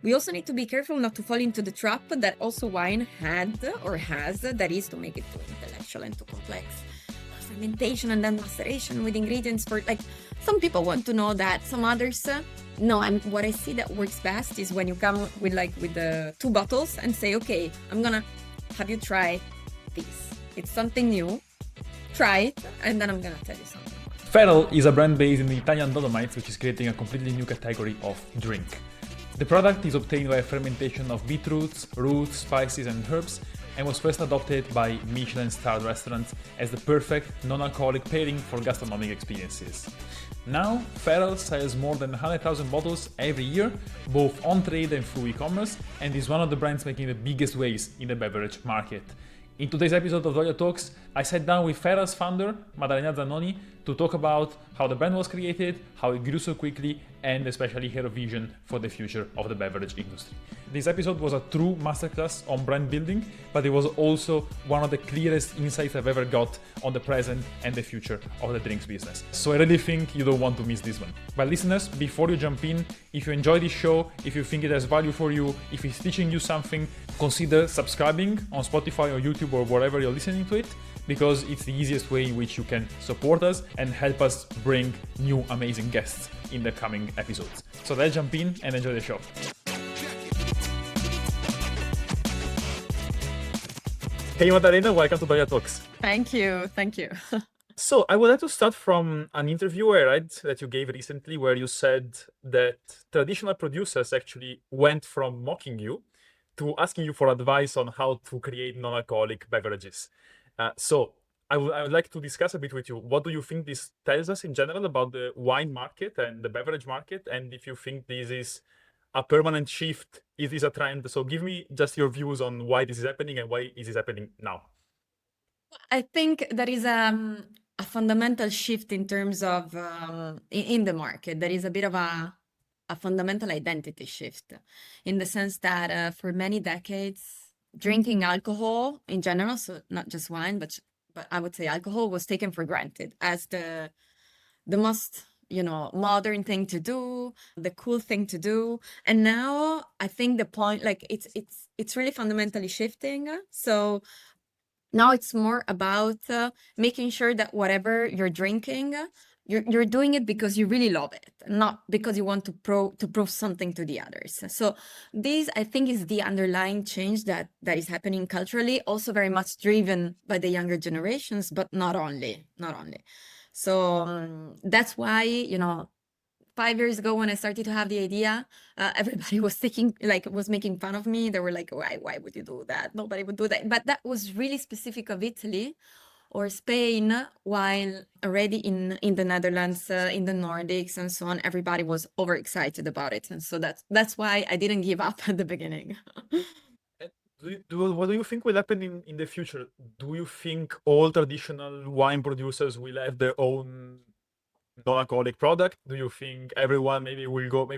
We also need to be careful not to fall into the trap that also wine had or has, that is to make it too intellectual and too complex. Fermentation and then maceration with ingredients for like some people want to know that, some others no. And what I see that works best is when you come with the 2 bottles and say, okay, I'm gonna have you try this. It's something new. Try it, and then I'm gonna tell you something. Feral is a brand based in the Italian Dolomites, which is creating a completely new category of drink. The product is obtained by a fermentation of beetroots, roots, spices and herbs, and was first adopted by Michelin-starred restaurants as the perfect non-alcoholic pairing for gastronomic experiences. Now, Feral sells more than 100,000 bottles every year, both on trade and through e-commerce, and is one of the brands making the biggest waves in the beverage market. In today's episode of Dolia Talks, I sat down with Feral's founder, Maddalena Zanoni, to talk about how the brand was created, how it grew so quickly, and especially her vision for the future of the beverage industry. This episode was a true masterclass on brand building, but it was also one of the clearest insights I've ever got on the present and the future of the drinks business. So I really think you don't want to miss this one. But listeners, before you jump in, if you enjoy this show, if you think it has value for you, if it's teaching you something, consider subscribing on Spotify or YouTube or wherever you're listening to it, because it's the easiest way in which you can support us and help us bring new amazing guests in the coming episodes. So let's jump in and enjoy the show. Hey Maddalena, welcome to Dolia Talks. Thank you. So I would like to start from an interview I read that you gave recently where you said that traditional producers actually went from mocking you to asking you for advice on how to create non-alcoholic beverages. So I would like to discuss a bit with you. What do you think this tells us in general about the wine market and the beverage market? And if you think this is a permanent shift, is this a trend? So give me just your views on why this is happening and why is this happening now. I think there is a fundamental shift in terms of in the market. There is a bit of a fundamental identity shift in the sense that for many decades, drinking alcohol in general, so not just wine, but I would say alcohol was taken for granted as the most modern thing to do, the cool thing to do. And now I think the point, like it's really fundamentally shifting. So now it's more about making sure that whatever you're drinking, you're doing it because you really love it, not because you want to prove something to the others. So this, I think, is the underlying change that is happening culturally, also very much driven by the younger generations, but not only. So that's why 5 years ago when I started to have the idea, everybody was making fun of me. They were like, why would you do that? Nobody would do that. But that was really specific of Italy or Spain, while already in the Netherlands, in the Nordics and so on, everybody was overexcited about it. And so that's why I didn't give up at the beginning. What do you think will happen in the future? Do you think all traditional wine producers will have their own non-alcoholic product? Do you think everyone maybe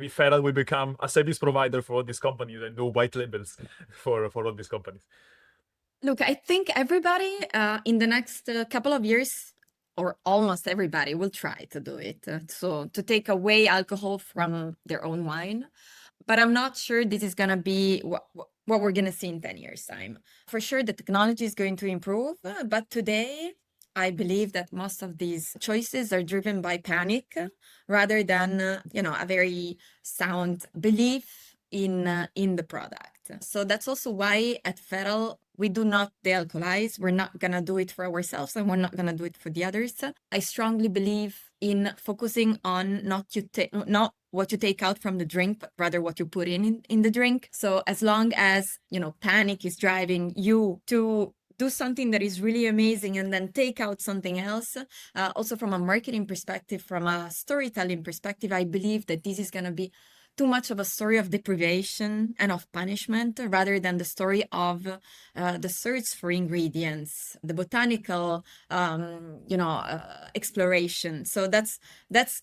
Feral will become a service provider for all these companies and do white labels for all these companies? Look, I think everybody in the next couple of years, or almost everybody, will try to do it. So to take away alcohol from their own wine. But I'm not sure this is going to be what we're going to see in 10 years' time. For sure, the technology is going to improve. But today, I believe that most of these choices are driven by panic rather than, a very sound belief in the product. So that's also why at Feral, we do not de-alcoholize. We're not going to do it for ourselves and we're not going to do it for the others. I strongly believe in focusing on not what you take out from the drink, but rather what you put in the drink. So as long as, panic is driving you to do something that is really amazing and then take out something else, also from a marketing perspective, from a storytelling perspective, I believe that this is going to be too much of a story of deprivation and of punishment rather than the story of the search for ingredients, the botanical, exploration. So that's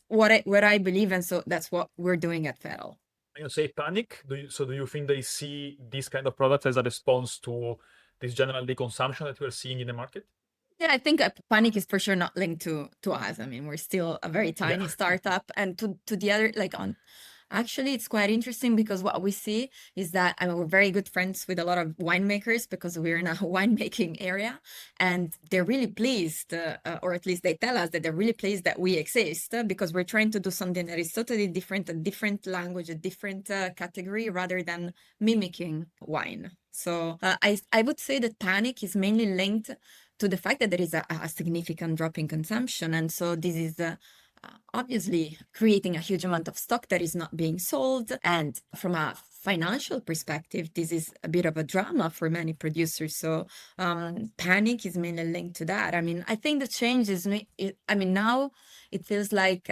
what I believe, and so that's what we're doing at Feral. You say panic. Do you think they see these kind of products as a response to this general consumption that we're seeing in the market? Yeah, I think panic is for sure not linked to us. I mean, we're still a very tiny startup, and to the other, Actually, it's quite interesting because what we see is that we're very good friends with a lot of winemakers because we're in a winemaking area, and they're really pleased, or at least they tell us that they're really pleased that we exist because we're trying to do something that is totally different, a different language, a different category, rather than mimicking wine. So I would say that panic is mainly linked to the fact that there is a significant drop in consumption, and so this is obviously creating a huge amount of stock that is not being sold. And from a financial perspective, this is a bit of a drama for many producers. So panic is mainly linked to that. I mean, I think the change is, now it feels like,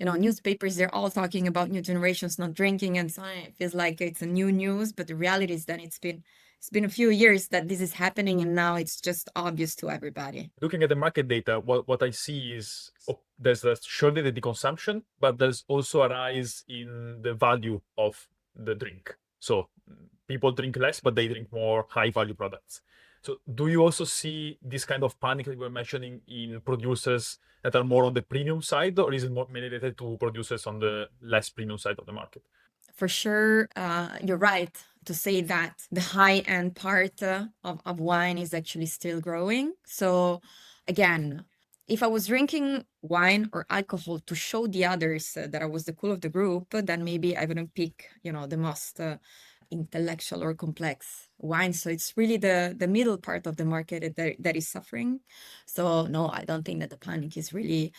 newspapers, they're all talking about new generations not drinking and so on. It feels like it's a new news, but the reality is that it's been a few years that this is happening, and now it's just obvious to everybody. Looking at the market data, what I see is there's surely the consumption, but there's also a rise in the value of the drink. So people drink less, but they drink more high value products. So do you also see this kind of panic that you were mentioning in producers that are more on the premium side, or is it more related to producers on the less premium side of the market? For sure, you're right to say that the high-end part of wine is actually still growing. So again, if I was drinking wine or alcohol to show the others that I was the cool of the group, then maybe I wouldn't pick, the most intellectual or complex wine. So it's really the middle part of the market that is suffering. So no, I don't think that the panic is really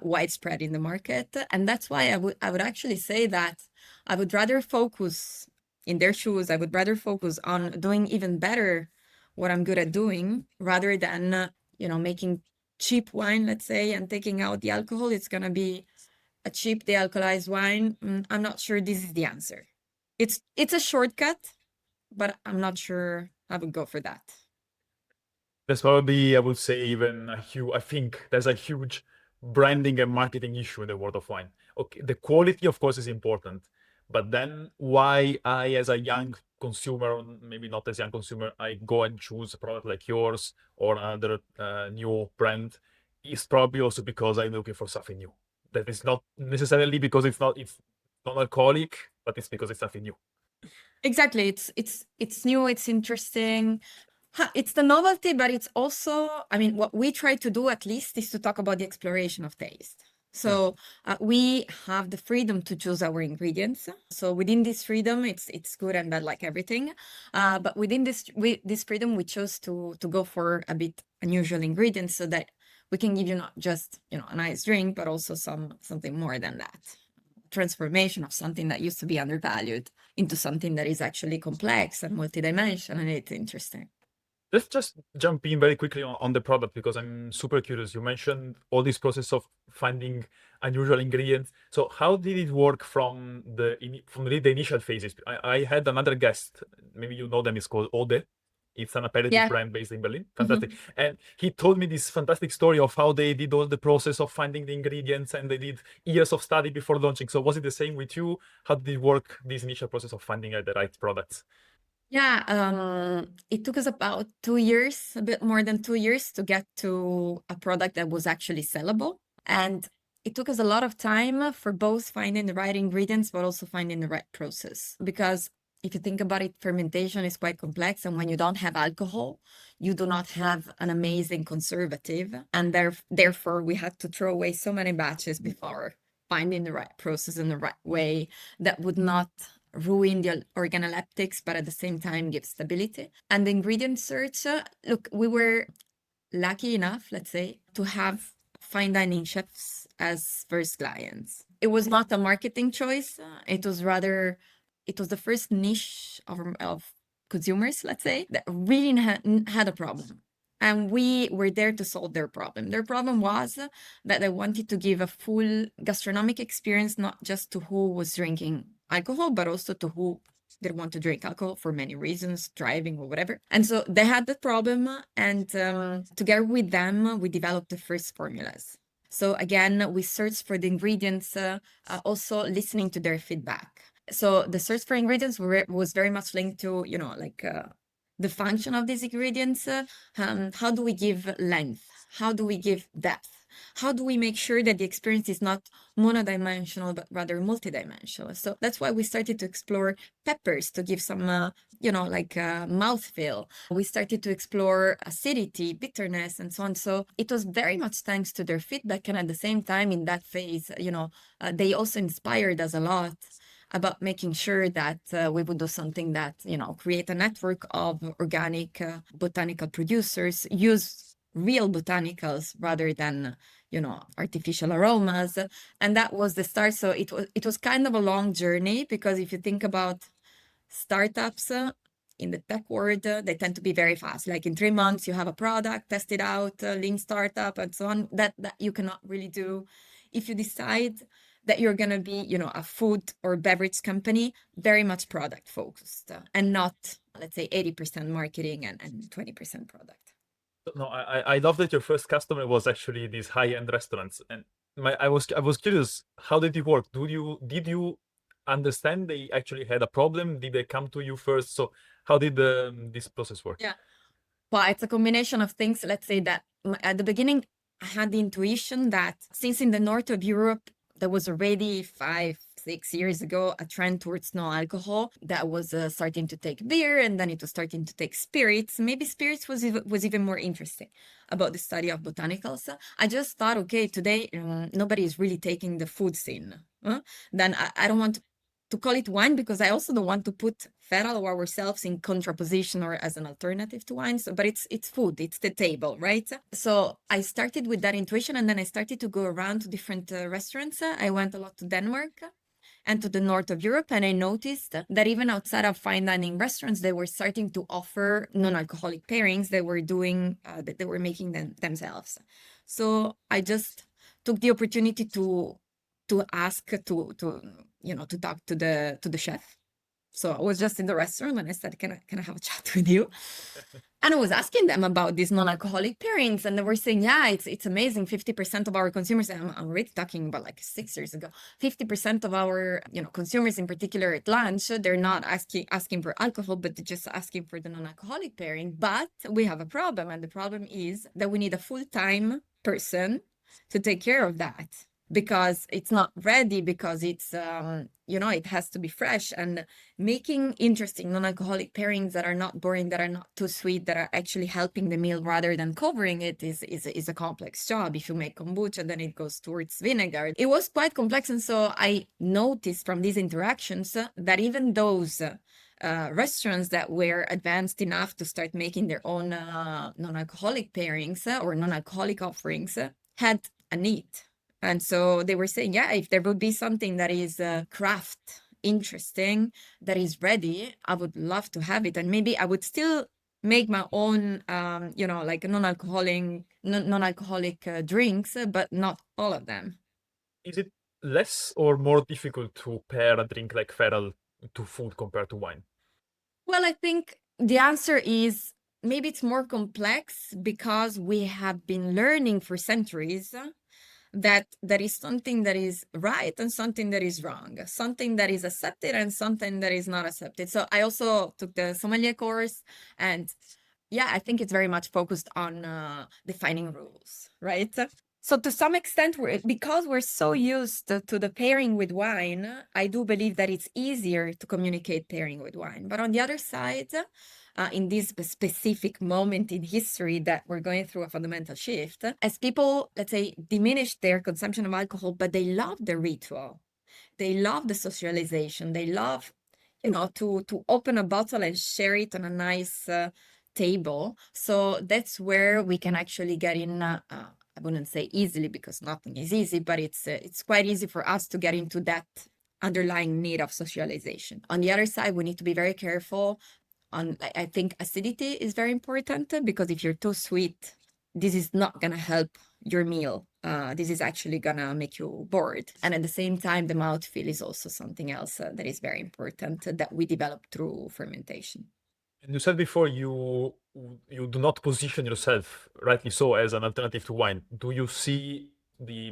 widespread in the market, and that's why I would actually say that I would rather focus in their shoes. I would rather focus on doing even better what I'm good at doing, rather than making cheap wine, let's say, and taking out the alcohol. It's gonna be a cheap de-alcoholized wine. I'm not sure this is the answer. It's a shortcut, but I'm not sure I would go for that. There's probably, I would say, even I think there's a huge branding and marketing issue in the world of wine. Okay, the quality, of course, is important, but then why I, as a young consumer, maybe not as young consumer, I go and choose a product like yours or another new brand is probably also because I'm looking for something new. That is not necessarily because it's non-alcoholic, but it's because it's something new. Exactly. It's new, it's interesting. It's the novelty, but it's also, what we try to do at least is to talk about the exploration of taste. So we have the freedom to choose our ingredients. So within this freedom, it's good and bad like everything. But within this freedom, we chose to go for a bit unusual ingredients so that we can give you not just a nice drink, but also something more than that. Transformation of something that used to be undervalued into something that is actually complex and multidimensional, and it's interesting. Let's just jump in very quickly on the product because I'm super curious. You mentioned all this process of finding unusual ingredients. So how did it work from really the initial phases? I had another guest, maybe you know them, it's called Ode. It's an aperitif brand based in Berlin. Fantastic. And he told me this fantastic story of how they did all the process of finding the ingredients and they did years of study before launching. So was it the same with you? How did it work, this initial process of finding the right products? Yeah, it took us about 2 years, a bit more than 2 years, to get to a product that was actually sellable. And it took us a lot of time for both finding the right ingredients, but also finding the right process. Because if you think about it, fermentation is quite complex. And when you don't have alcohol, you do not have an amazing conservative. And therefore, we had to throw away so many batches before finding the right process and the right way that would not ruin the organoleptics, but at the same time give stability. And the ingredient search, look, we were lucky enough, let's say, to have fine dining chefs as first clients. It was not a marketing choice. It was the first niche of consumers, let's say, that really had a problem. And we were there to solve their problem. Their problem was that they wanted to give a full gastronomic experience, not just to who was drinking alcohol, but also to who didn't want to drink alcohol for many reasons, driving or whatever. And so they had that problem. And together with them, we developed the first formulas. So again, we searched for the ingredients, also listening to their feedback. So the search for ingredients was very much linked to, the function of these ingredients. How do we give length? How do we give depth? How do we make sure that the experience is not monodimensional, but rather multidimensional? So that's why we started to explore peppers to give some, mouthfeel. We started to explore acidity, bitterness, and so on. So it was very much thanks to their feedback. And at the same time, in that phase, they also inspired us a lot about making sure that we would do something that, create a network of organic botanical producers, use real botanicals rather than, artificial aromas. And that was the start. So it was kind of a long journey, because if you think about startups in the tech world, they tend to be very fast. Like in 3 months, you have a product, test it out, lean startup, and so on. That you cannot really do. If you decide that you're going to be, a food or beverage company, very much product focused, and not, let's say, 80% marketing and 20% product. No, I love that your first customer was actually these high-end restaurants, and I was curious, how did it work? Did you understand they actually had a problem? Did they come to you first? So how did this process work? Yeah. Well, it's a combination of things. Let's say that at the beginning, I had the intuition that since in the north of Europe, there was already 5-6 years ago a trend towards no alcohol that was starting to take beer, and then it was starting to take spirits. Maybe spirits was even more interesting about the study of botanicals. I just thought, okay, today nobody is really taking the food scene. Then I don't want to call it wine, because I also don't want to put feral or ourselves in contraposition or as an alternative to wine. So, but it's food, it's the table, right? So I started with that intuition, and then I started to go around to different restaurants. I went a lot to Denmark and to the north of Europe, and I noticed that even outside of fine dining restaurants, they were starting to offer non-alcoholic pairings. They were doing that they were making them themselves. So I just took the opportunity to ask to talk to the chef. So I was just in the restaurant, and I said, can I have a chat with you? And I was asking them about these non-alcoholic pairings, and they were saying, yeah, it's amazing. 50% of our consumers, and I'm already talking about like 6 years ago, 50% of our consumers, in particular at lunch, they're not asking for alcohol, but they're just asking for the non-alcoholic pairing. But we have a problem, and the problem is that we need a full-time person to take care of that, because it's not ready, because it's it has to be fresh. And making interesting non-alcoholic pairings that are not boring, that are not too sweet, that are actually helping the meal rather than covering it is a complex job. If you make kombucha, then it goes towards vinegar. It was quite complex. And so I noticed from these interactions that even those restaurants that were advanced enough to start making their own non-alcoholic pairings or non-alcoholic offerings had a need. And so they were saying, yeah, if there would be something that is craft, interesting, that is ready, I would love to have it. And maybe I would still make my own, like non-alcoholic drinks, but not all of them. Is it less or more difficult to pair a drink like feral to food compared to wine? Well, I think the answer is maybe it's more complex, because we have been learning for centuries that there is something that is right and something that is wrong, something that is accepted and something that is not accepted. So I also took the sommelier course, and yeah, I think it's very much focused on defining rules, right? So to some extent, because we're so used to the pairing with wine, I do believe that it's easier to communicate pairing with wine. But on the other side, in this specific moment in history that we're going through a fundamental shift, as people, let's say, diminish their consumption of alcohol, but they love the ritual, they love the socialization, they love, to open a bottle and share it on a nice table. So that's where we can actually get in. I wouldn't say easily, because nothing is easy, but it's quite easy for us to get into that underlying need of socialization. On the other side, we need to be very careful. I think acidity is very important, because if you're too sweet, this is not gonna help your meal. This is actually gonna make you bored. And at the same time, the mouthfeel is also something else that is very important that we develop through fermentation. And you said before you do not position yourself, rightly so, as an alternative to wine. Do you see the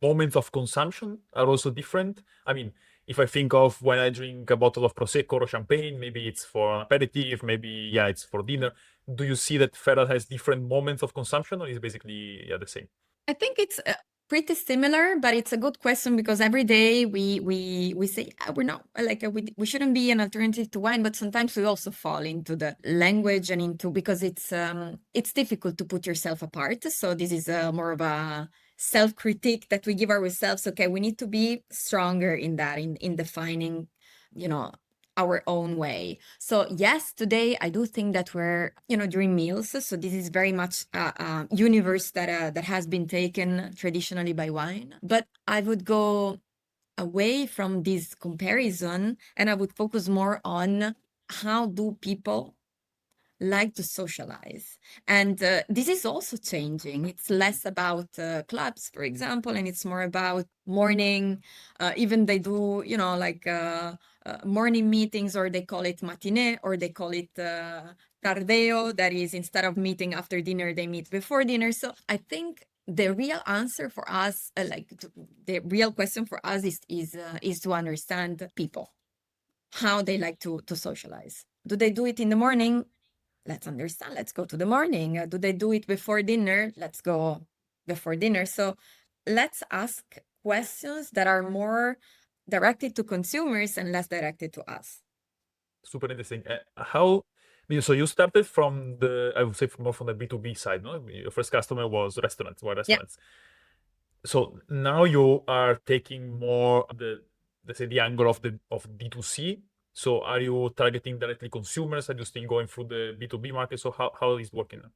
moments of consumption are also different? I mean, if I think of when I drink a bottle of Prosecco or champagne, maybe it's for an aperitif, maybe, it's for dinner. Do you see that Ferral has different moments of consumption, or is it basically the same? I think it's pretty similar, but it's a good question because every day we say we're not like we shouldn't be an alternative to wine, but sometimes we also fall into the language and into because it's difficult to put yourself apart. So this is more of a self-critique that we give ourselves. Okay, we need to be stronger in that in defining, you know, our own way. So yes, today I do think that we're, during meals. So this is very much a universe that has been taken traditionally by wine. But I would go away from this comparison and I would focus more on how do people like to socialize. And this is also changing. It's less about clubs, for example, and it's more about morning. Even they do, morning meetings, or they call it matinee, or they call it tardeo. That is, instead of meeting after dinner, they meet before dinner. So I think the real answer for us, the real question for us is to understand people, how they like to socialize. Do they do it in the morning? Let's understand. Let's go to the morning. Do they do it before dinner? Let's go before dinner. So let's ask questions that are more directed to consumers and less directed to us. Super interesting. So you started from I would say more from the B2B side, no? Your first customer was restaurants, were Yeah. restaurants. So now you are taking more let's say the angle of of D2C. So are you targeting directly consumers? Are you still going through the B2B market? So how is it working now?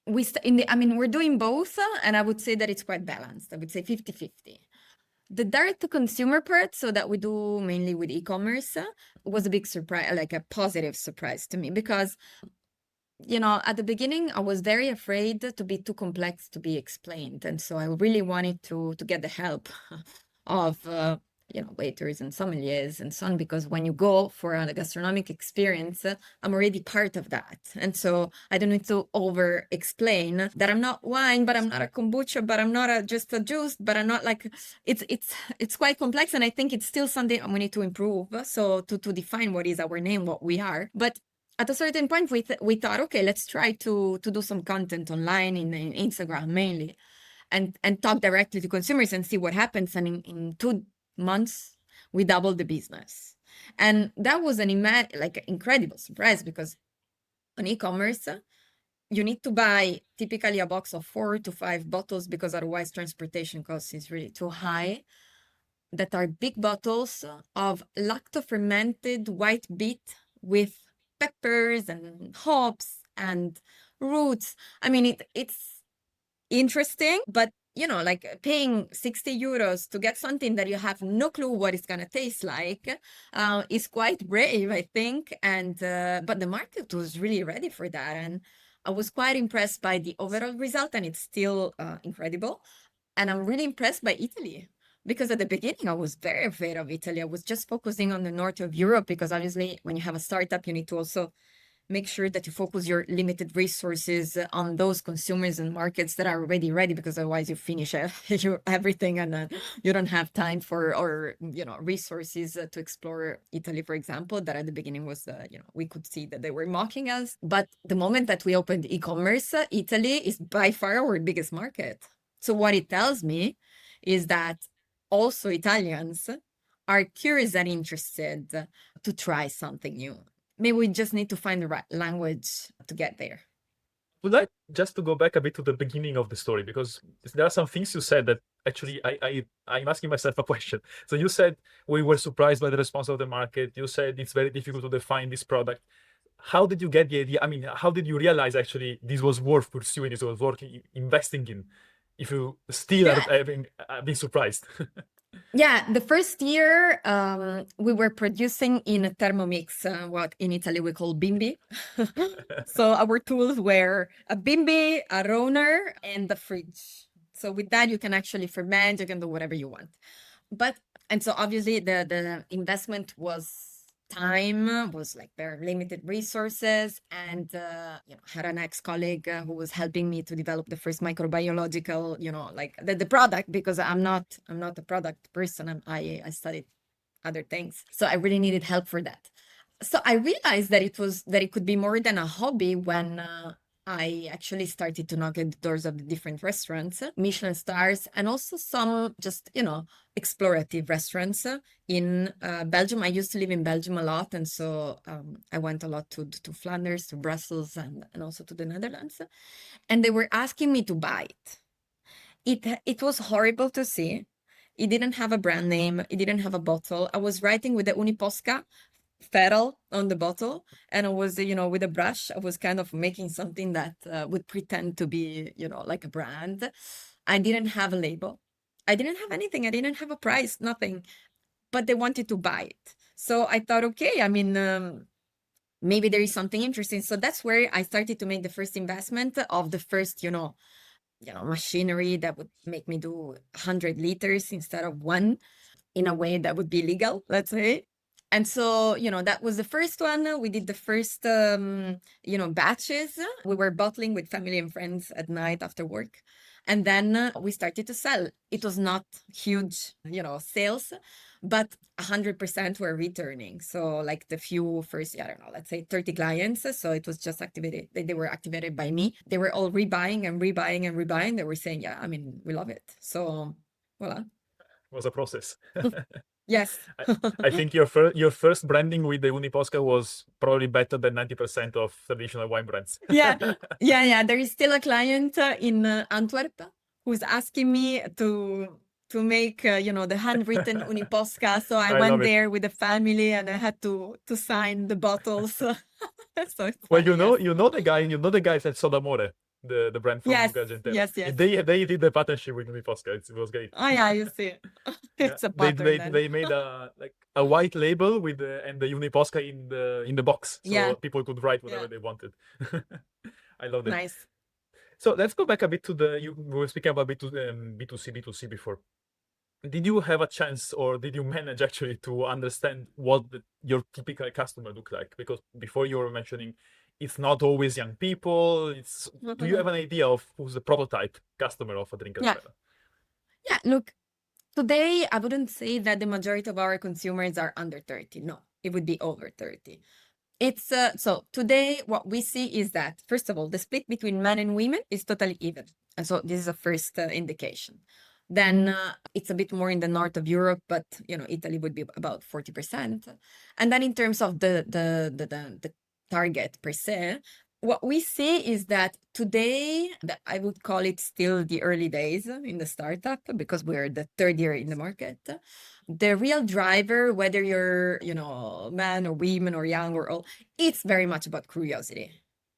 We're doing both, and I would say that it's quite balanced. I would say 50-50. The direct to consumer part, so that we do mainly with e-commerce, was a big surprise, like a positive surprise to me, because at the beginning, I was very afraid to be too complex to be explained. And so I really wanted to get the help of, waiters and sommeliers and so on, because when you go for a gastronomic experience, I'm already part of that. And so I don't need to over explain that I'm not wine, but I'm not a kombucha, but I'm not just a juice, but I'm not like, it's quite complex. And I think it's still something we need to improve. So to define what is our name, what we are. But at a certain point, we thought, okay, let's try to do some content online in Instagram mainly, and talk directly to consumers and see what happens. And in 2 months, we doubled the business, and that was an incredible surprise, because on e-commerce, you need to buy typically a box of 4 to 5 bottles, because otherwise transportation cost is really too high. That are big bottles of lacto-fermented white beet with peppers and hops and roots. I mean, it's interesting, but like paying 60 euros to get something that you have no clue what it's going to taste like is quite brave, I think. And but the market was really ready for that. And I was quite impressed by the overall result, and it's still incredible. And I'm really impressed by Italy, because at the beginning I was very afraid of Italy. I was just focusing on the north of Europe, because obviously when you have a startup, you need to also make sure that you focus your limited resources on those consumers and markets that are already ready, because otherwise you finish everything, and then you don't have time for, or resources to explore Italy, for example. That at the beginning was we could see that they were mocking us. But the moment that we opened e-commerce, Italy is by far our biggest market. So what it tells me is that also Italians are curious and interested to try something new. Maybe we just need to find the right language to get there. Would like just to go back a bit to the beginning of the story, because there are some things you said that actually I'm asking myself a question. So you said we were surprised by the response of the market. You said it's very difficult to define this product. How did you get the idea? I mean, how did you realize actually this was worth pursuing, this was worth investing in, if you still are having been surprised? Yeah, the first year we were producing in a Thermomix, what in Italy we call bimbi. So our tools were a bimbi, a roner, and the fridge. So with that, you can actually ferment, you can do whatever you want. And so obviously the investment was time, was like very limited resources, and had an ex-colleague who was helping me to develop the first microbiological, like the product, because I'm not a product person. I studied other things, so I really needed help for that. So I realized that it could be more than a hobby when I actually started to knock at the doors of the different restaurants, Michelin stars, and also some just, explorative restaurants in Belgium. I used to live in Belgium a lot. And so I went a lot to Flanders, to Brussels, and also to the Netherlands. And they were asking me to buy it. It was horrible to see. It didn't have a brand name. It didn't have a bottle. I was writing with the Uniposca feral on the bottle, and I was, with a brush, I was kind of making something that would pretend to be, like a brand. I didn't have a label. I didn't have anything. I didn't have a price, nothing. But they wanted to buy it. So I thought, okay, I mean, maybe there is something interesting. So that's where I started to make the first investment of the first, machinery that would make me do 100 liters instead of one, in a way that would be legal, let's say. And so, that was the first one. We did the first, batches. We were bottling with family and friends at night after work. And then we started to sell. It was not huge, sales, but 100% were returning. So like the few first, I don't know, let's say 30 clients. So it was just activated. They were activated by me. They were all rebuying and rebuying and rebuying. They were saying, yeah, I mean, we love it. So voila. Was a process. Yes. I think your first branding with the Uniposca was probably better than 90% of traditional wine brands. Yeah. There is still a client in Antwerp who's asking me to make the handwritten Uniposca. So I love went it. there with the family, and I had to sign the bottles. So it's Well, funny, yes. you know the guys at Sodamore, the brand from Yes, Argentina. yes. They did the partnership with Uniposca. It was great. Oh yeah, you see, it's a pattern then. They made a white label with and the Uniposca in the box, so Yeah. people could write whatever Yeah. they wanted. I loved it. Nice. So let's go back a bit to we were speaking about B2C before. Did you have a chance, or did you manage actually to understand what your typical customer look like? Because before you were mentioning it's not always young people. Do you have an idea of who's the prototype customer of a drink? Yeah. Yeah, look, today I wouldn't say that the majority of our consumers are under 30. No, it would be over 30. It's so today what we see is that, first of all, the split between men and women is totally even. And so this is a first indication. Then it's a bit more in the north of Europe, but Italy would be about 40%. And then in terms of the target per se, what we see is that today, I would call it still the early days in the startup, because we're the third year in the market. The real driver, whether you're, man or women or young or old, it's very much about curiosity.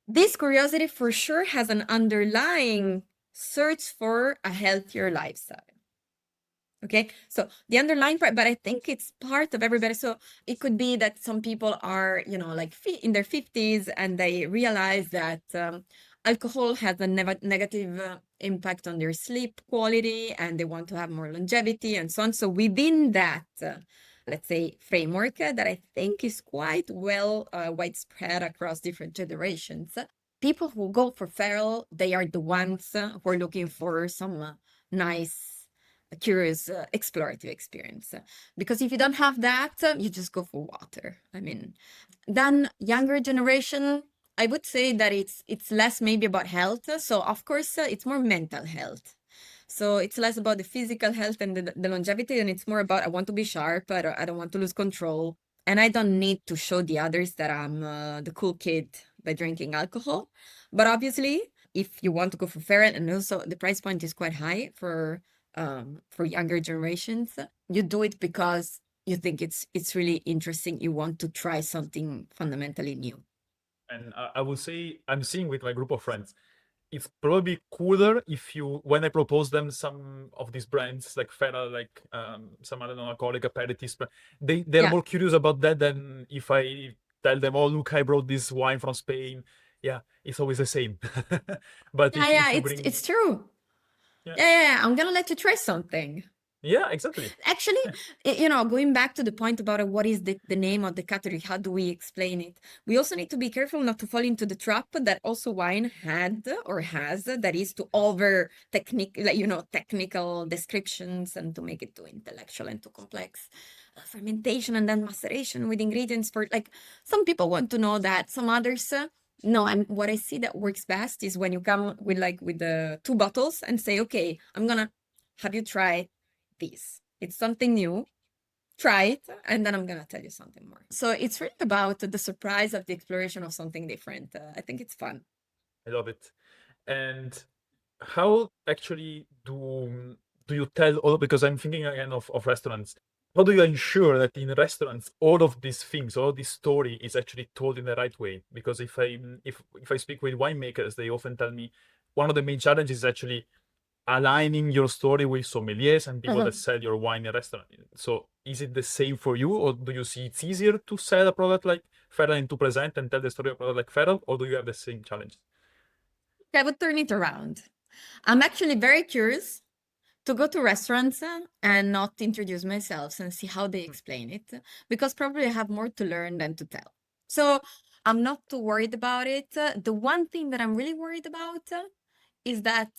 This curiosity for sure has an underlying search for a healthier lifestyle. Okay, so the underlying part, but I think it's part of everybody. So it could be that some people are, like in their 50s, and they realize that alcohol has a negative impact on their sleep quality, and they want to have more longevity and so on. So within that, let's say, framework that I think is quite well widespread across different generations, people who go for feral, they are the ones who are looking for some nice, curious, explorative experience. Because if you don't have that, you just go for water. I mean, then younger generation, I would say that it's less maybe about health. So of course, it's more mental health. So it's less about the physical health and the longevity, and it's more about, I want to be sharp. I don't want to lose control. And I don't need to show the others that I'm the cool kid by drinking alcohol. But obviously, if you want to go for feral, and also the price point is quite high for younger generations, you do it because you think it's really interesting. You want to try something fundamentally new. And I will say, I'm seeing with my group of friends, it's probably cooler when I propose them some of these brands like Fera, like some other non-alcoholic aperitifs, they're Yeah. more curious about that than if I tell them, oh, look, I brought this wine from Spain. Yeah, it's always the same. But if you bring, it's true. yeah. Yeah, I'm gonna let you try something. Yeah, exactly. Actually, going back to the point about what is the name of the category, how do we explain it? We also need to be careful not to fall into the trap that also wine had or has, that is to over technical descriptions and to make it too intellectual and too complex. Fermentation and then maceration with ingredients for, like, some people want to know that, some others No, what I see that works best is when you come with the two bottles and say, okay, I'm gonna have you try this. It's something new. Try it, and then I'm gonna tell you something more. So it's really about the surprise of the exploration of something different. I think it's fun. I love it. And how actually do you tell all, because I'm thinking again of restaurants. How do you ensure that in restaurants all of these things, all this story is actually told in the right way? Because if I speak with winemakers, they often tell me one of the main challenges is actually aligning your story with sommeliers and people that sell your wine in a restaurant. So is it the same for you, or do you see it's easier to sell a product like Feral and to present and tell the story of a product like Feral, or do you have the same challenge? I would turn it around. I'm actually very curious to go to restaurants and not introduce myself and see how they explain it, because probably I have more to learn than to tell. So I'm not too worried about it. The one thing that I'm really worried about is that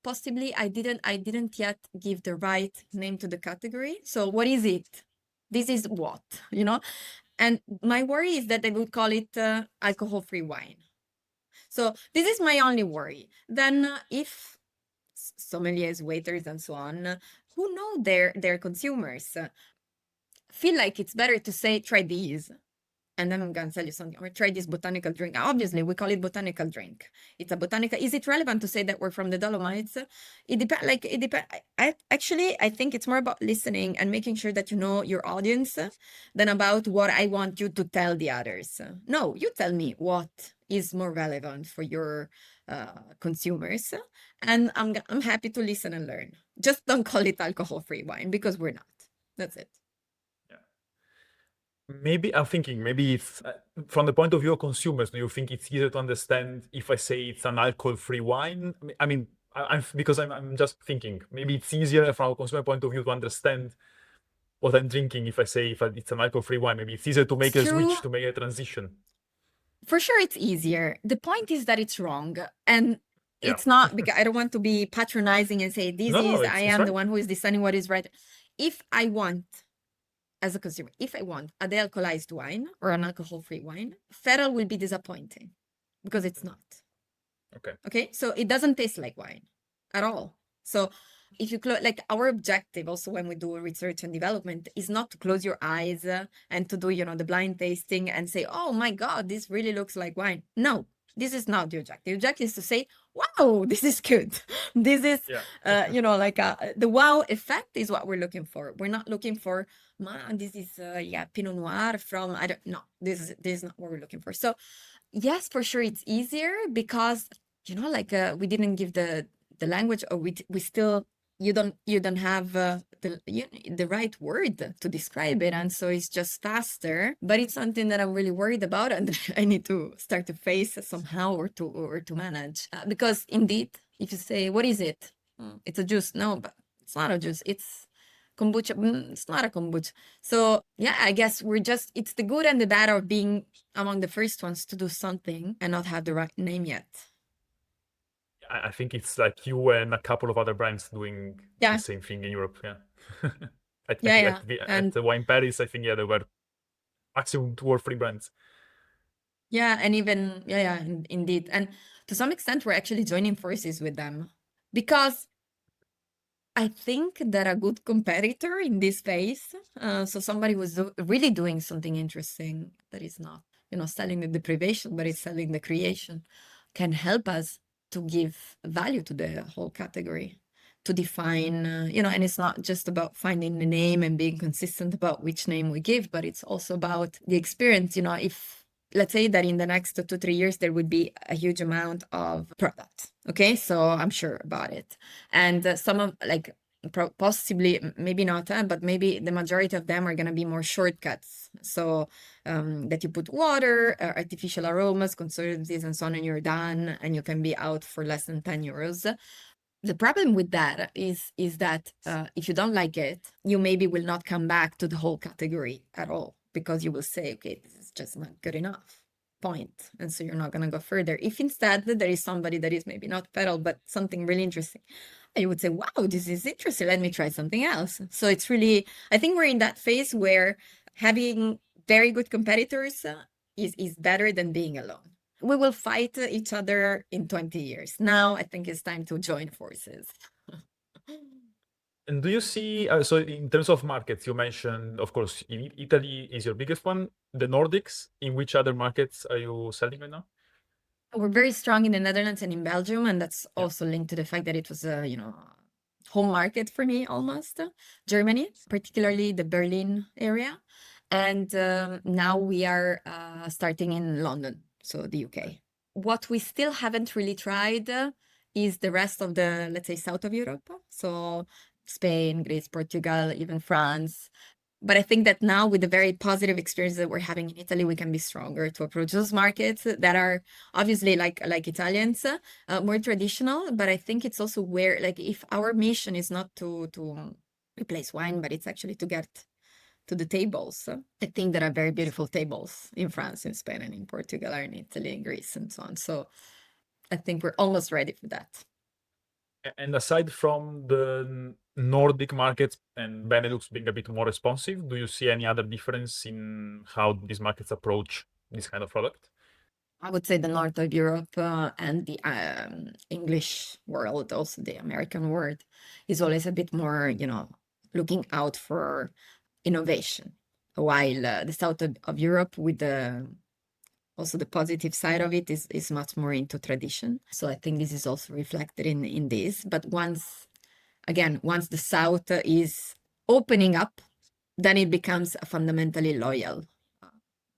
possibly I didn't yet give the right name to the category. So what is it? This is what, you know? And my worry is that they will call it alcohol-free wine. So this is my only worry. Then if sommeliers, waiters, and so on, who know their consumers, feel like it's better to say, try these, and then I'm gonna tell you something, or try this botanical drink. Obviously, we call it botanical drink. It's a botanical. Is it relevant to say that we're from the Dolomites? It depends. Like it depends. I think it's more about listening and making sure that you know your audience than about what I want you to tell the others. No, you tell me what is more relevant for your consumers, and I'm happy to listen and learn. Just don't call it alcohol-free wine, because we're not. That's it. Maybe I'm thinking, maybe it's from the point of view of consumers, do you think it's easier to understand if I say it's an alcohol-free wine? I mean, I'm just thinking, maybe it's easier from a consumer point of view to understand what I'm drinking if I say if it's an alcohol-free wine. Maybe it's easier to make It's a true. switch, to make a transition. For sure, it's easier. The point is that it's wrong. And Yeah. it's not, because I don't want to be patronizing and say, No, I it's am the right. one who is deciding what is right. If I want, as a consumer, if I want a de-alcoholized wine or an alcohol-free wine, Feral will be disappointing, because it's not. Okay. Okay, so it doesn't taste like wine at all. So if you close, like, our objective also when we do research and development is not to close your eyes and to do, the blind tasting and say, oh my God, this really looks like wine. No, this is not the objective. The objective is to say, wow, this is good. This is, Yeah. the wow effect is what we're looking for. We're not looking for, man, this is, Pinot Noir from, I don't know, this is not what we're looking for. So yes, for sure, it's easier because we didn't give the language, or we still you don't have the right word to describe it, and so it's just faster. But it's something that I'm really worried about, and I need to start to face somehow, or to manage, because indeed, if you say, what is it? It's a juice. No, but it's not a juice. It's kombucha. It's not a kombucha. So yeah, I guess it's the good and the bad of being among the first ones to do something and not have the right name yet. I think it's like you and a couple of other brands doing Yeah. the same thing in Europe. Yeah. At, Yeah, at, yeah. at, the- And at the Wine Paris, I think, yeah, there were maximum 2 or 3 brands. yeah, and even, yeah, indeed. And to some extent, we're actually joining forces with them, because I think that a good competitor in this space, so somebody who's really doing something interesting that is not, selling the deprivation, but is selling the creation, can help us to give value to the whole category, to define, and it's not just about finding the name and being consistent about which name we give, but it's also about the experience. If let's say that in the next 2-3 years there would be a huge amount of product, okay, so I'm sure about it, and some of, like, possibly, maybe not, but maybe the majority of them are going to be more shortcuts, so that you put water, artificial aromas, conservatives, and so on, and you're done, and you can be out for less than 10 euros. The problem with that is that if you don't like it, you maybe will not come back to the whole category at all, because you will say, okay, this is just not good enough, point. And so you're not going to go further. If instead there is somebody that is maybe not feral, but something really interesting, you would say, wow, this is interesting, let me try something else. So it's really, I think we're in that phase where having very good competitors is better than being alone. we will fight each other in 20 years. Now I think it's time to join forces. And do you see, so in terms of markets, you mentioned, of course, Italy is your biggest one, the Nordics. In which other markets are you selling right now? We're very strong in the Netherlands and in Belgium, and that's Yeah. also linked to the fact that it was a, home market for me almost. Germany, particularly the Berlin area. And now we are starting in London, so the UK. What we still haven't really tried is the rest of the, let's say, south of Europe. So Spain, Greece, Portugal, even France. But I think that now with the very positive experience that we're having in Italy, we can be stronger to approach those markets that are obviously like Italians, more traditional. But I think it's also where, like, if our mission is not to replace wine, but it's actually to get to the tables. I think there are very beautiful tables in France, in Spain, and in Portugal, or in Italy, and Greece, and so on. So I think we're almost ready for that. And aside from the Nordic markets and Benelux being a bit more responsive, do you see any other difference in how these markets approach this kind of product? I would say the north of Europe and the English world, also the American world, is always a bit more, looking out for innovation. While the south of Europe, with also the positive side of it, is much more into tradition. So I think this is also reflected in this. But once the south is opening up, then it becomes a fundamentally loyal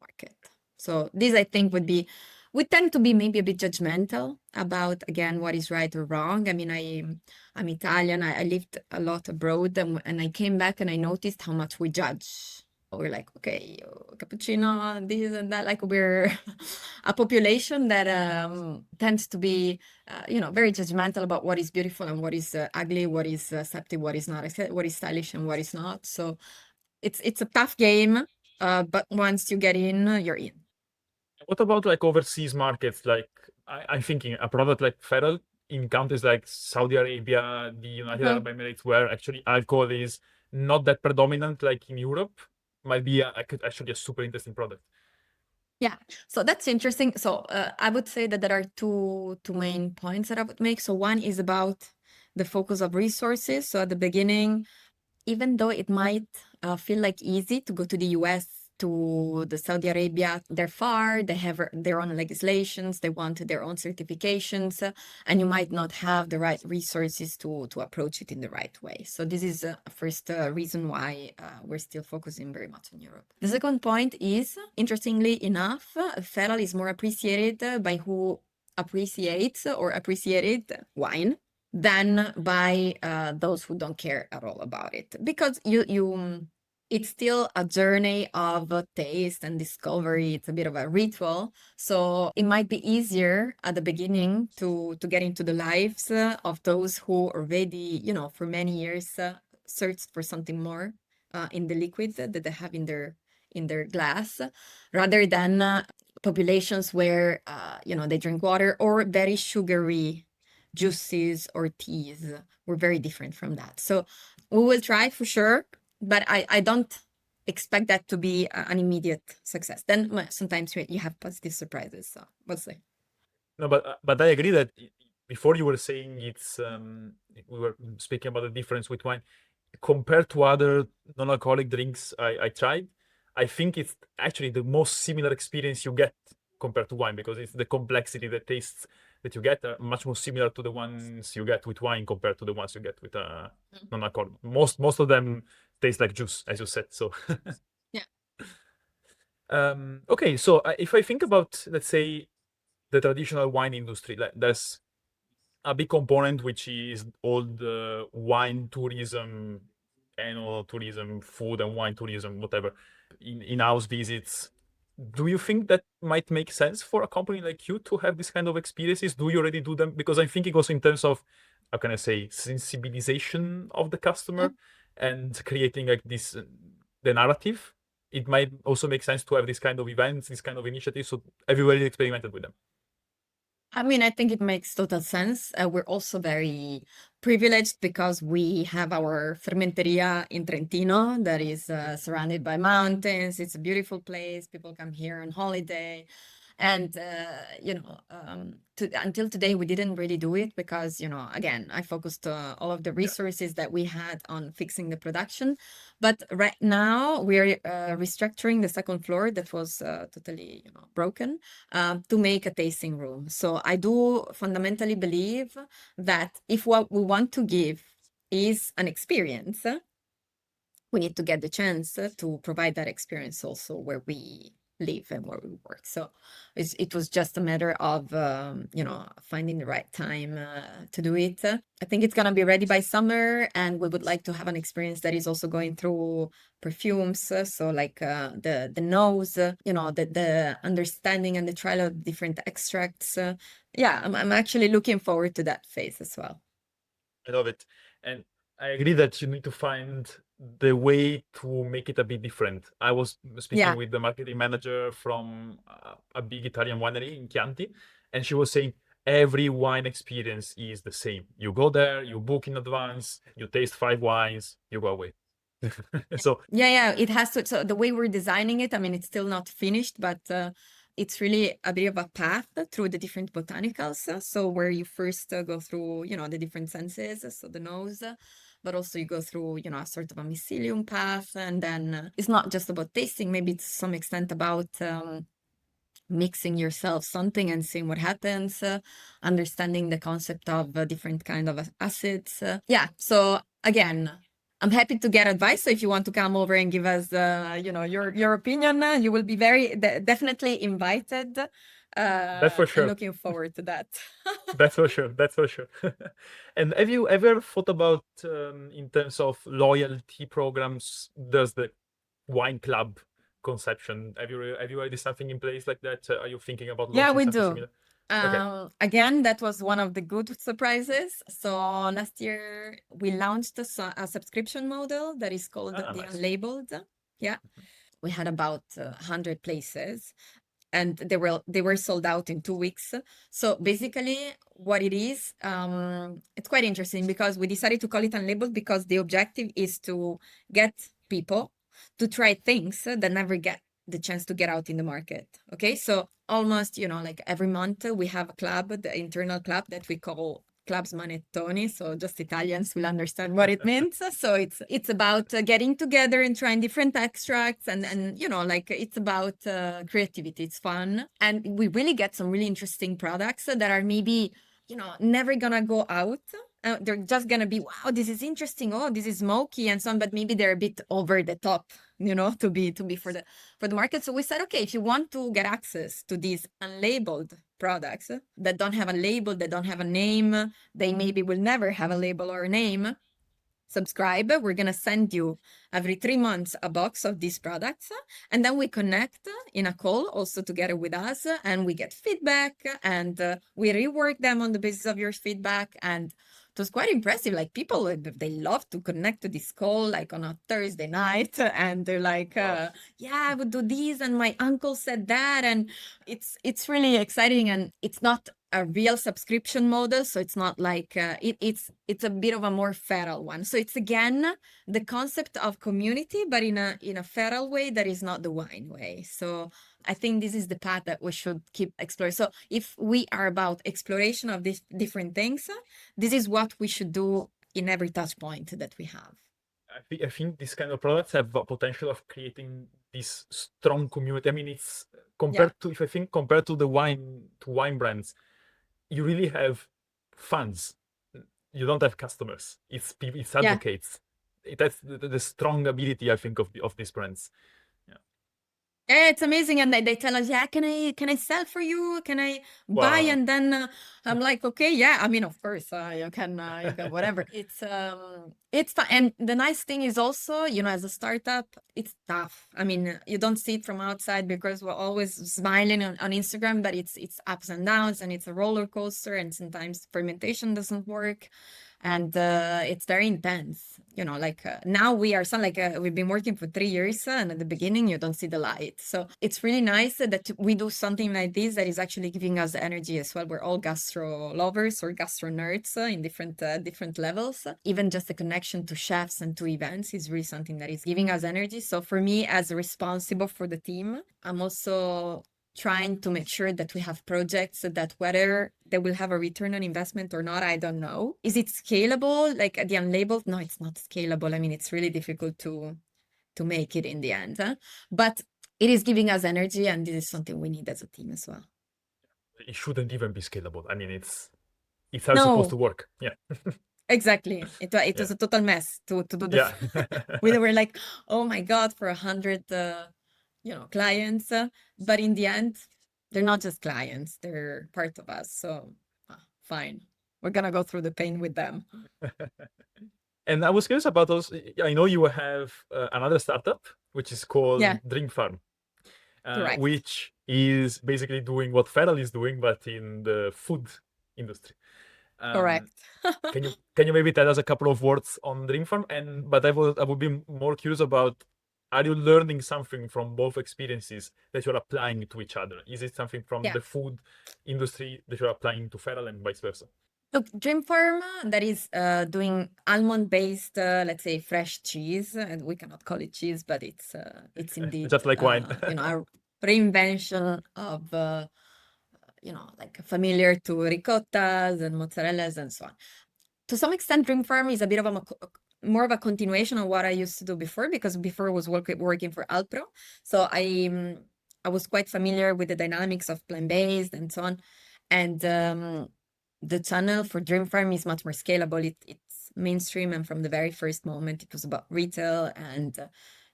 market. So this, I think, we tend to be maybe a bit judgmental about, again, what is right or wrong. I mean, I'm Italian. I lived a lot abroad, and I came back and I noticed how much we judge. We're like, okay, cappuccino, this and that. Like, we're a population that tends to be, very judgmental about what is beautiful and what is ugly, what is accepted, what is not, what is stylish and what is not. So it's a tough game, but once you get in, you're in. What about like overseas markets? Like I'm thinking a product like Feral in countries like Saudi Arabia, the United Uh-huh. Arab Emirates, where actually alcohol is not that predominant like in Europe, might be actually a super interesting product. Yeah, so that's interesting. So I would say that there are two main points that I would make. So one is about the focus of resources. So at the beginning, even though it might feel like easy to go to the US, to the Saudi Arabia, they're far, they have their own legislations, they want their own certifications, and you might not have the right resources to approach it in the right way. So this is a first reason why we're still focusing very much on Europe. The second point is, interestingly enough, feral is more appreciated by who appreciates or appreciated wine than by those who don't care at all about it, because it's still a journey of taste and discovery. It's a bit of a ritual, so it might be easier at the beginning to get into the lives of those who already, for many years searched for something more in the liquid that they have in their glass, rather than populations where they drink water or very sugary juices or teas. Were very different from that. So we will try for sure, but I don't expect that to be an immediate success. Then sometimes you have positive surprises. So we'll see. No, but I agree that before you were saying it's we were speaking about the difference with wine compared to other non-alcoholic drinks I tried. I think it's actually the most similar experience you get compared to wine, because it's the complexity, the tastes that you get are much more similar to the ones you get with wine compared to the ones you get with non-alcoholic. Most of them taste like juice, as you said. So Yeah. okay, so if I think about, let's say, the traditional wine industry, like there's a big component which is all the wine tourism, annual tourism, food and wine tourism, whatever, in-house visits. Do you think that might make sense for a company like you to have this kind of experiences? Do you already do them? Because I'm thinking also in terms of, how can I say, sensibilization of the customer and creating like this, the narrative. It might also make sense to have this kind of events, this kind of initiatives. So have you already experimented with them? I mean, I think it makes total sense. We're also very privileged because we have our fermenteria in Trentino that is surrounded by mountains. It's a beautiful place. People come here on holiday. And until today we didn't really do it because, again, I focused all of the Yeah. resources that we had on fixing the production. But right now we're restructuring the second floor that was totally broken, to make a tasting room. So I do fundamentally believe that if what we want to give is an experience, we need to get the chance to provide that experience also where we live and where we work. So it was just a matter of finding the right time to do it. I think it's going to be ready by summer, and we would like to have an experience that is also going through perfumes, so like the nose, the understanding and the trial of different extracts. Yeah, I'm actually looking forward to that phase as well. I love it. And I agree that you need to find the way to make it a bit different. I was speaking Yeah. with the marketing manager from a big Italian winery in Chianti, and she was saying every wine experience is the same. You go there, you book in advance, you taste 5 wines, you go away. So Yeah, it has to. So the way we're designing it, I mean, it's still not finished, but it's really a bit of a path through the different botanicals. So where you first go through, the different senses, so the nose, but also you go through, a sort of a mycelium path, and then it's not just about tasting. Maybe to some extent about mixing yourself something and seeing what happens, understanding the concept of different kind of acids. Yeah. So again, I'm happy to get advice. So if you want to come over and give us, your opinion, you will be very definitely invited. that's for And sure. looking forward to that. That's for sure. That's for sure. And have you ever thought about, in terms of loyalty programs, there's the wine club conception? Have you already something in place like that? Are you thinking about Yeah, launching we something do. similar? Okay. Again, that was one of the good surprises. So last year we launched a subscription model that is called the Nice. Unlabeled. Yeah, we had about 100 places, and they were sold out in 2 weeks. So basically what it is, it's quite interesting because we decided to call it Unlabeled because the objective is to get people to try things that never get the chance to get out in the market. Okay, so almost, like every month we have a club, the internal club that we call Clubs Manettoni, so just Italians will understand what it means. So it's about getting together and trying different extracts, and like it's about creativity. It's fun, and we really get some really interesting products that are maybe never gonna go out. They're just gonna be, wow, this is interesting. Oh, this is smoky and so on, but maybe they're a bit over the top, to be for the market. So we said, okay, if you want to get access to these unlabeled products that don't have a label, that don't have a name, they maybe will never have a label or a name, subscribe. We're going to send you every 3 months a box of these products, and then we connect in a call also together with us, and we get feedback, and we rework them on the basis of your feedback. And it was quite impressive. Like, people, they love to connect to this call like on a Thursday night, and they're like, Wow. yeah, I would do this, and my uncle said that. And it's really exciting, and it's not a real subscription model, so it's not like it's a bit of a more feral one. So it's again the concept of community, but in a feral way that is not the wine way. So I think this is the path that we should keep exploring. So if we are about exploration of these different things, this is what we should do in every touch point that we have. I think these kind of products have a potential of creating this strong community. I mean, it's Yeah. compared to wine brands, you really have fans. You don't have customers. It's Yeah. advocates. That's the strong ability, I think, of these brands. Yeah. Yeah, it's amazing, and they tell us, yeah, can I sell for you? Can I buy? Wow. And then I'm like, okay, yeah. I mean, of course, you can whatever. It's fun, and the nice thing is also, as a startup, it's tough. I mean, you don't see it from outside because we're always smiling on Instagram, but it's ups and downs, and it's a roller coaster, and sometimes fermentation doesn't work, and it's very intense. Like now we are we've been working for 3 years, and at the beginning you don't see the light. So it's really nice that we do something like this that is actually giving us energy as well. We're all gastro lovers or gastro nerds in different levels. Even just the connection to chefs and to events is really something that is giving us energy. So for me, as responsible for the team, I'm also trying to make sure that we have projects that whether they will have a return on investment or not, I don't know. Is it scalable? Like the unlabeled? No, it's not scalable. I mean, it's really difficult to make it in the end. But it is giving us energy, and this is something we need as a team as well. It shouldn't even be scalable. I mean, it's how it's supposed to work. Yeah. Exactly. It was a total mess to do the. We were like, oh my God, for 100 clients, but in the end, they're not just clients; they're part of us. So fine, we're gonna go through the pain with them. And I was curious about those. I know you have another startup which is called Dream Farm, which is basically doing what Feral is doing, but in the food industry. Correct. Can you maybe tell us a couple of words on Dream Farm? But I would be more curious about, are you learning something from both experiences that you're applying to each other? Is it something from the food industry that you're applying to Feral and vice versa? Look, Dream Farm, that is doing almond-based, let's say, fresh cheese, and we cannot call it cheese, but it's indeed just like wine. A reinvention of like familiar to ricottas and mozzarellas and so on. To some extent, Dream Farm is a bit of more of a continuation of what I used to do before, because before I was working for Alpro, so I was quite familiar with the dynamics of plant-based and so on, and the channel for Dream Farm is much more scalable. It's mainstream, and from the very first moment, it was about retail, and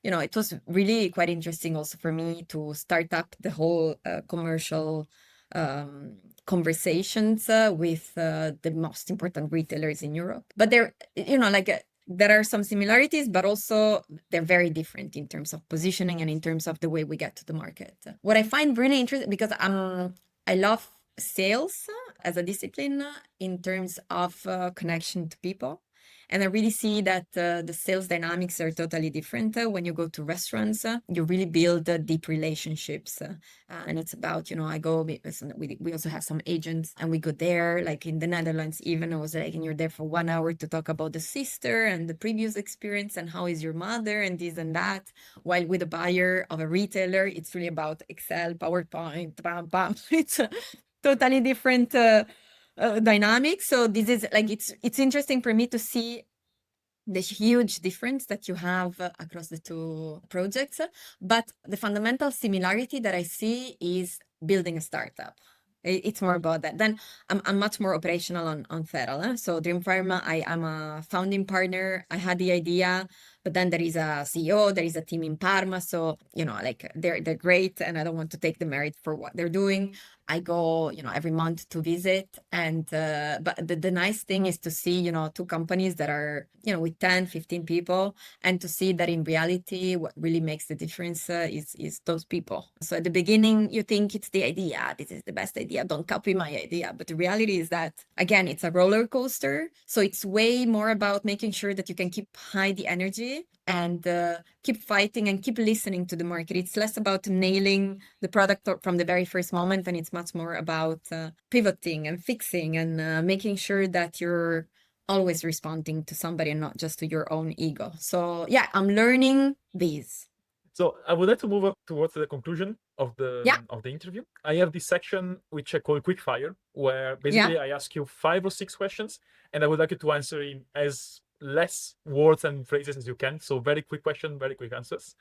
it was really quite interesting also for me to start up the whole commercial conversations with the most important retailers in Europe. But there are some similarities, but also they're very different in terms of positioning and in terms of the way we get to the market. What I find really interesting, because I love sales as a discipline in terms of connection to people. And I really see that the sales dynamics are totally different. When you go to restaurants, you really build deep relationships. And it's about, I go, we also have some agents, and we go there, like in the Netherlands, even I was like, and you're there for 1 hour to talk about the sister and the previous experience and how is your mother and this and that. While with a buyer of a retailer, it's really about Excel, PowerPoint, bam, bam. It's totally different dynamic. So this is like, it's interesting for me to see the huge difference that you have across the two projects. But the fundamental similarity that I see is building a startup. It's more about that. Then I'm much more operational on Feral. So Dream Pharma, I am a founding partner. I had the idea, but then there is a CEO, there is a team in Parma. So, like they're great, and I don't want to take the merit for what they're doing. I go, every month to visit. And, but the nice thing is to see, two companies that are, with 10, 15 people, and to see that in reality, what really makes the difference is those people. So at the beginning, you think it's the idea. This is the best idea. Don't copy my idea. But the reality is that, again, it's a roller coaster. So it's way more about making sure that you can keep high the energy and keep fighting and keep listening to the market. It's less about nailing the product from the very first moment, and it's much more about pivoting and fixing and making sure that you're always responding to somebody and not just to your own ego. So yeah, I'm learning these. So I would like to move up towards the conclusion of the interview. I have this section which I call Quickfire, where basically I ask you 5 or 6 questions, and I would like you to answer in as less words and phrases as you can. So very quick question, very quick answers.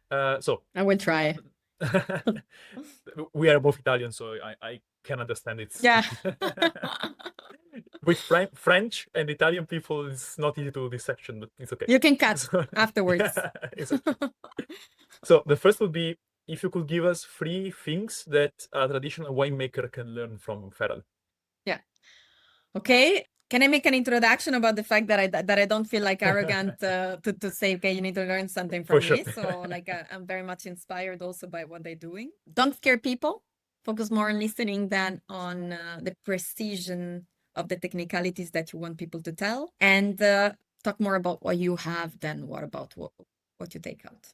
So I will try. We are both Italian, so I can understand it. Yeah. With French and Italian people, it's not easy to do this section, but it's okay. You can cut afterwards. Exactly. So the first would be, if you could give us 3 things that a traditional winemaker can learn from Feral. Yeah. Okay. Can I make an introduction about the fact that I don't feel like arrogant to say, okay, you need to learn something from me. So like I'm very much inspired also by what they're doing. Don't scare people. Focus more on listening than on the precision of the technicalities that you want people to tell, and talk more about what you have than what about what you take out.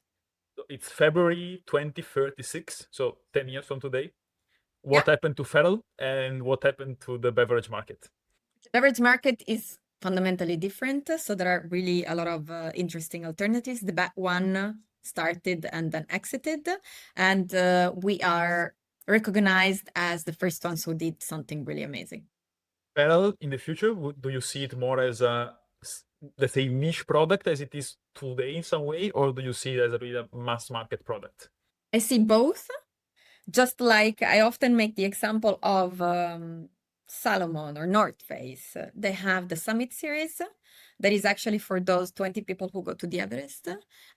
So it's February 2036, so 10 years from today. What happened to Feral and what happened to the beverage market? The beverage market is fundamentally different. So there are really a lot of interesting alternatives. The back one started and then exited. And we are recognized as the first ones who did something really amazing. Feral in the future, do you see it more as a, let's say, niche product as it is today in some way, or do you see it as a really mass market product? I see both. Just like I often make the example of Salomon or North Face. They have the Summit series that is actually for those 20 people who go to the Everest,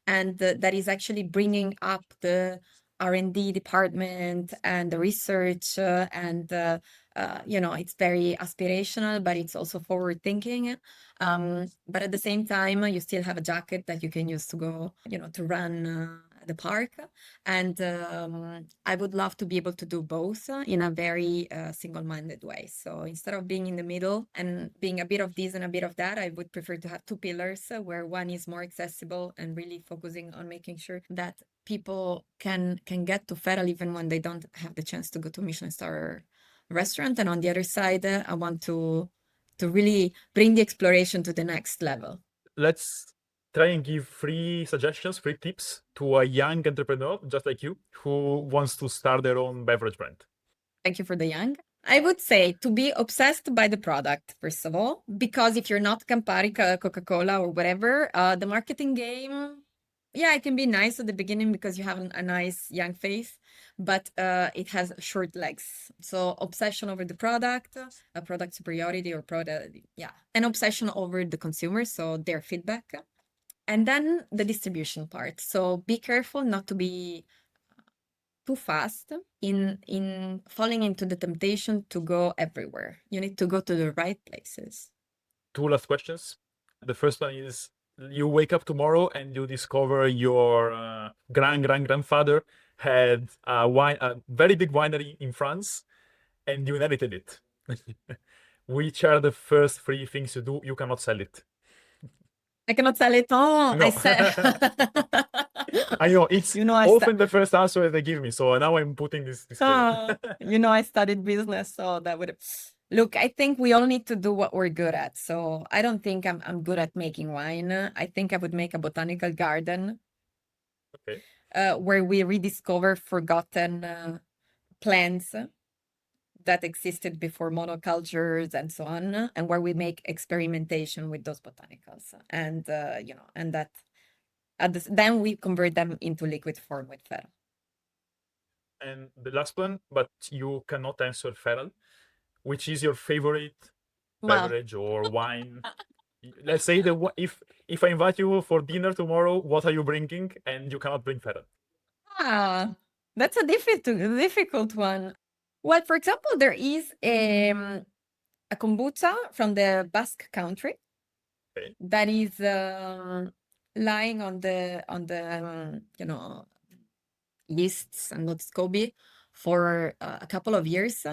and that is actually bringing up the R&D department and the research, and it's very aspirational, but it's also forward thinking. But at the same time, you still have a jacket that you can use to go, to run the park. And I would love to be able to do both in a very single-minded way. So instead of being in the middle and being a bit of this and a bit of that, I would prefer to have two pillars where one is more accessible and really focusing on making sure that people can get to Feral even when they don't have the chance to go to Michelin-starred restaurant. And on the other side, I want to really bring the exploration to the next level. Let's try and give free suggestions, free tips to a young entrepreneur just like you who wants to start their own beverage brand. Thank you for the young. I would say to be obsessed by the product, first of all, because if you're not Campari, Coca-Cola, or whatever, the marketing game, yeah, it can be nice at the beginning because you have a nice young face, but it has short legs. So obsession over the product, a product superiority or product, yeah, an obsession over the consumer, so their feedback. And then the distribution part. So be careful not to be too fast in falling into the temptation to go everywhere. You need to go to the right places. Two last questions. The first one is, you wake up tomorrow and you discover your grandfather had a very big winery in France and you inherited it. Which are the first three things you do? You cannot sell it. I cannot sell it all. No. I said. I know it's I often the first answer they give me. So now I'm putting this. I studied business, so that would look. I think we all need to do what we're good at. So I don't think I'm good at making wine. I think I would make a botanical garden. Okay. Where we rediscover forgotten plants that existed before monocultures and so on, and where we make experimentation with those botanicals, and and that then we convert them into liquid form with Feral. And the last one, but you cannot answer Feral. Which is your favorite beverage or wine? Let's say if I invite you for dinner tomorrow, what are you bringing? And you cannot bring Feral. That's a difficult one. Well, for example, there is a kombucha from the Basque country. Okay. That is lying on the yeasts and not SCOBY for a couple of years.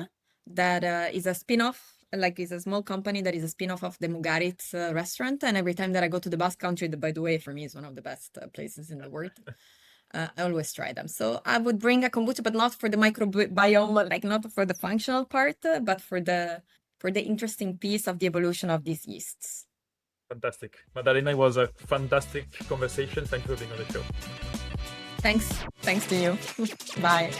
That is a spin-off, like it's a small company that is a spin-off of the Mugaritz restaurant. And every time that I go to the Basque country, that, by the way, for me is one of the best places in the world. I always try them. So I would bring a kombucha, but not for the microbiome, like not for the functional part, but for the interesting piece of the evolution of these yeasts. Fantastic. Maddalena, it was a fantastic conversation. Thank you for being on the show. Thanks to you. Bye.